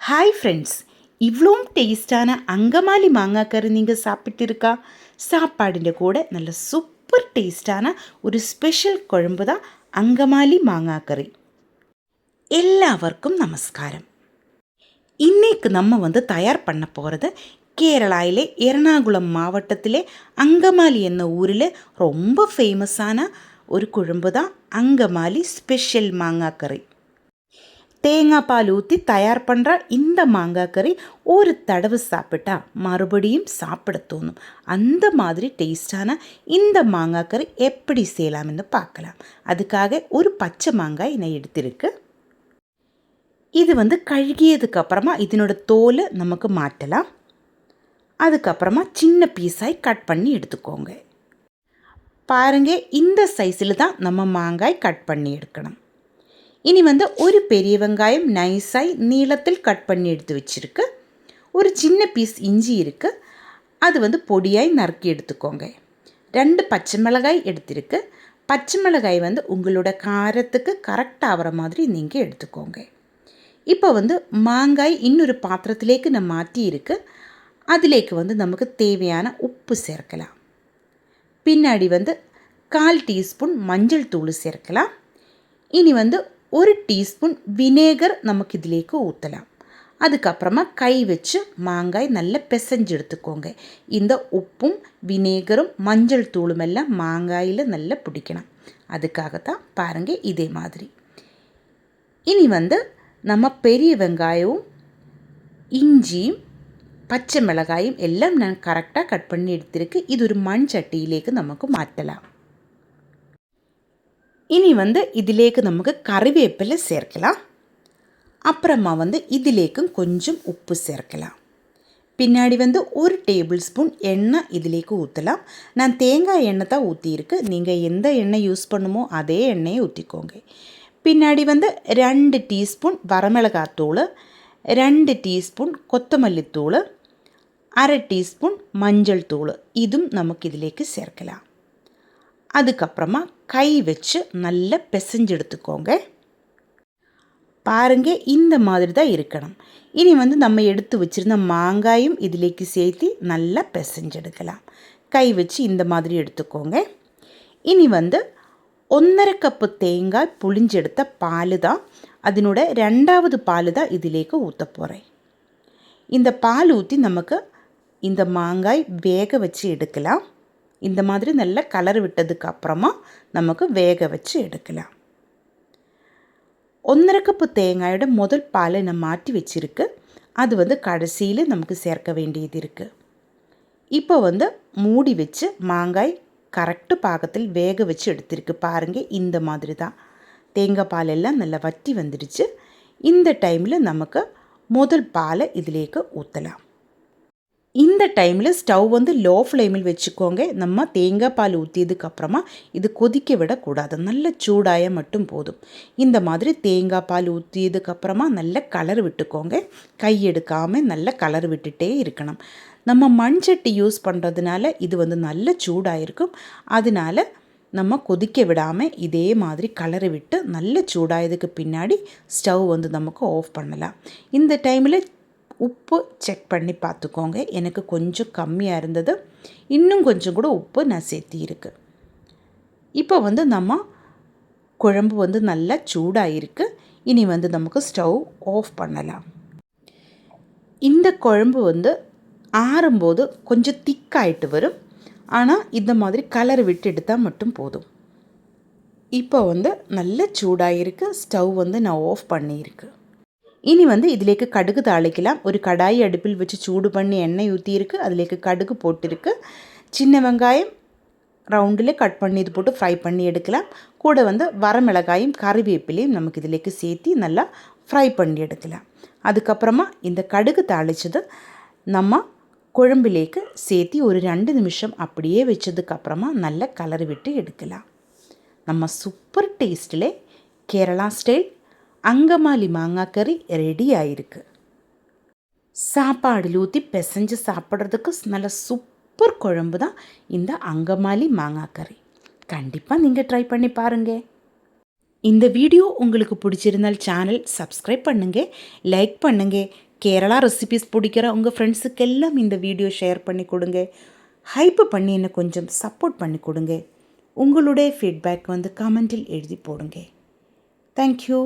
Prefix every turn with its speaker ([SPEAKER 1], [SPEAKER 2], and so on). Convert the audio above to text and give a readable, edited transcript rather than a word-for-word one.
[SPEAKER 1] Hi friends, இவ்வளோ டேஸ்டான அங்கமாலி மாங்காய் கறி நீங்கள் சாப்பிட்டுருக்கா? சாப்பாடிൻ്റെ கூட நல்ல சூப்பர் டேஸ்டான ஒரு ஸ்பெஷல் குழம்பு தான் அங்கமாலி மாங்காய் கறி. எல்லாവർക്കും നമസ്കാരം. இன்னைக்கு நம்ம தயார் பண்ண போகிறது கேரளாவிலே எர்ணாகுளம் மாவட்டத்திலே அங்கமாலி என்ன ஊரில் ரொம்ப ஃபேமஸான ஒரு குழம்பு தான் அங்கமாலி ஸ்பெஷல் மாங்காய் கறி. தேங்காய் பால் ஊற்றி தயார் பண்ணுற இந்த மாங்காய் கறி ஒரு தடவை சாப்பிட்டா மறுபடியும் சாப்பிட தோணும். அந்த மாதிரி டேஸ்டான இந்த மாங்காய் கறி எப்படி செய்யலாம்னு பார்க்கலாம். அதுக்காக ஒரு பச்சை மாங்காய் நான் எடுத்திருக்கு. இது கழுகியதுக்கப்புறமா இதனோட தோலை நமக்கு மாட்டலாம். அதுக்கப்புறமா சின்ன பீஸாய் கட் பண்ணி எடுத்துக்கோங்க. பாருங்க, இந்த சைஸில் தான் நம்ம மாங்காய் கட் பண்ணி எடுக்கணும். இனி ஒரு பெரிய வெங்காயம் நைஸாய் நீளத்தில் கட் பண்ணி எடுத்து வச்சுருக்கு. ஒரு சின்ன பீஸ் இஞ்சி இருக்குது, அது பொடியாய் நறுக்கி எடுத்துக்கோங்க. 2 பச்சை மிளகாய் எடுத்திருக்கு. பச்சை மிளகாய் உங்களோட காரத்துக்கு கரெக்டாக ஆகிற மாதிரி நீங்கள் எடுத்துக்கோங்க. இப்போ மாங்காய் இன்னொரு பாத்திரத்திலேக்கு நான் மாற்றி இருக்கு. அதிலேக்கு நமக்கு தேவையான உப்பு சேர்க்கலாம். பின்னாடி 1/4 டீஸ்பூன் மஞ்சள் தூள் சேர்க்கலாம். இனி 1 டீஸ்பூன் வினேகர் நமக்கு இதிலேக்கு ஊற்றலாம். அதுக்கப்புறமா கை வச்சு மாங்காய் நல்லா பிசைஞ்சு எடுத்துக்கோங்க. இந்த உப்பும் வினேகரும் மஞ்சள் தூளும் எல்லாம் மாங்காயில் நல்லா பிடிக்கணும். அதுக்காகத்தான் பாருங்கள் இதே மாதிரி. இனி நம்ம பெரிய வெங்காயமும் இஞ்சியும் பச்சை மிளகாயும் எல்லாம் நான் கரெக்டாக கட் பண்ணி எடுத்திருக்கு. இது ஒரு மண் சட்டியிலேக்கு நமக்கு மாற்றலாம். இனி இதிலேக்கு நமக்கு கறிவேப்பிலை சேர்க்கலாம். அப்புறமா இதிலேக்கும் கொஞ்சம் உப்பு சேர்க்கலாம். பின்னாடி 1 டேபிள் ஸ்பூன் எண்ணெய் இதிலேக்கு ஊற்றலாம். நான் தேங்காய் எண்ணெய் தான் ஊற்றியிருக்கு. நீங்கள் எந்த எண்ணெய் யூஸ் பண்ணுமோ அதே எண்ணெயை ஊற்றிக்கோங்க. பின்னாடி 2 டீஸ்பூன் வரமிளகாத்தூள், 2 டீஸ்பூன் கொத்தமல்லி தூள், 1/2 டீஸ்பூன் மஞ்சள் தூள் இதுவும் நமக்கு இதிலேக்கு சேர்க்கலாம். அதுக்கப்புறமா கை வச்சு நல்லா பிசைஞ்சு எடுத்துக்கோங்க. பாருங்க, இந்த மாதிரி தான் இருக்கணும். இனி நம்ம எடுத்து வச்சுருந்த மாங்காயும் இதிலேக்கு சேர்த்து நல்லா பிசைஞ்செடுக்கலாம். கை வச்சு இந்த மாதிரி எடுத்துக்கோங்க. இனி 1/2 கப்பு தேங்காய் புளிஞ்செடுத்த பால் தான், அதனோட 2வது பால் தான் இதிலேக்கு ஊற்ற போகிறேன். இந்த பால் ஊற்றி நமக்கு இந்த மாங்காய் வேக வச்சு எடுக்கலாம். இந்த மாதிரி நல்ல கலர் விட்டதுக்கு அப்புறமா நமக்கு வேக வச்சு எடுக்கலாம். 1/2 கப்பு தேங்காயோட முதல் பாலை நான் மாற்றி வச்சுருக்கு. அது கடைசியில் நமக்கு சேர்க்க வேண்டியது இருக்குது. இப்போ மூடி வச்சு மாங்காய் கரெக்டு பாகத்தில் வேக வச்சு எடுத்திருக்கு. பாருங்கள், இந்த மாதிரி தான் தேங்காய் பாலெல்லாம் நல்லா வற்றி வந்துடுச்சு. இந்த டைமில் நமக்கு முதல் பாலை இதிலேக்கு ஊற்றலாம். இந்த டைமில் ஸ்டவ் லோ ஃப்ளேமில் வச்சுக்கோங்க. நம்ம தேங்காய் பால் ஊற்றியதுக்கப்புறமா இது கொதிக்க விடக்கூடாது, நல்ல சூடாய மட்டும் போதும். இந்த மாதிரி தேங்காய் பால் ஊற்றியதுக்கப்புறமா நல்ல கலர் விட்டுக்கோங்க. கை எடுக்காமல் நல்ல கலர் விட்டுட்டே இருக்கணும். நம்ம மண் சட்டி யூஸ் பண்ணுறதுனால இது நல்ல சூடாயிருக்கும். அதனால நம்ம கொதிக்க விடாமல் இதே மாதிரி கலரை விட்டு நல்ல சூடாயதுக்கு பின்னாடி ஸ்டவ் நமக்கு ஆஃப் பண்ணலாம். இந்த டைமில் உப்பு செக் பண்ணி பார்த்துக்கோங்க. எனக்கு கொஞ்சம் கம்மியாக இருந்தது, இன்னும் கொஞ்சம் கூட உப்பு நான் சேர்த்திருக்கு. இப்போ நம்ம குழம்பு நல்லா சூடாகிருக்கு. இனி நமக்கு ஸ்டவ் ஆஃப் பண்ணலாம். இந்த குழம்பு ஆறும்போது கொஞ்சம் திக்காயிட்டு வரும். ஆனால் இந்த மாதிரி கலர் விட்டு எடுத்தால் மட்டும் போதும். இப்போ நல்லா சூடாகிருக்கு. ஸ்டவ் நான் ஆஃப் பண்ணியிருக்கு. இனி இதிலேக்கு கடுகு தாளிக்கலாம். ஒரு கடாய் அடுப்பில் வச்சு சூடு பண்ணி எண்ணெய் ஊற்றியிருக்கு. அதிலேக்கு கடுகு போட்டிருக்கு. சின்ன வெங்காயம் ரவுண்டில் கட் பண்ணி இது போட்டு ஃப்ரை பண்ணி எடுக்கலாம். கூட வரமிளகாயும் கறிவேப்பிலையும் நமக்கு இதிலேக்கு சேர்த்து நல்லா ஃப்ரை பண்ணி எடுக்கலாம். அதுக்கப்புறமா இந்த கடுகு தாளித்தது நம்ம குழம்பிலேக்கு சேர்த்து ஒரு 2 நிமிஷம் அப்படியே வச்சதுக்கப்புறமா நல்ல கலர் விட்டு எடுக்கலாம். நம்ம சூப்பர் டேஸ்ட்டில் கேரளா ஸ்டைல் அங்கமாலி மாங்காய் கறி ரெடி ஆயிருக்கு. சாப்பாடில் ஊற்றி பிசைஞ்சு சாப்பிட்றதுக்கு நல்ல சூப்பர் குழம்பு தான் இந்த அங்கமாலி மாங்காய் கறி. கண்டிப்பாக நீங்கள் ட்ரை பண்ணி பாருங்கள். இந்த வீடியோ உங்களுக்கு பிடிச்சிருந்தால் சேனல் சப்ஸ்கிரைப் பண்ணுங்கள், லைக் பண்ணுங்கள், கேரளா ரெசிபீஸ் பிடிக்கிற உங்கள் ஃப்ரெண்ட்ஸுக்கெல்லாம் இந்த வீடியோ ஷேர் பண்ணி கொடுங்க. ஹைப்பு பண்ணி என்ன கொஞ்சம் சப்போர்ட் பண்ணி கொடுங்க. உங்களுடைய ஃபீட்பேக் வந்து கமெண்டில் எழுதி போடுங்க. தேங்க்யூ.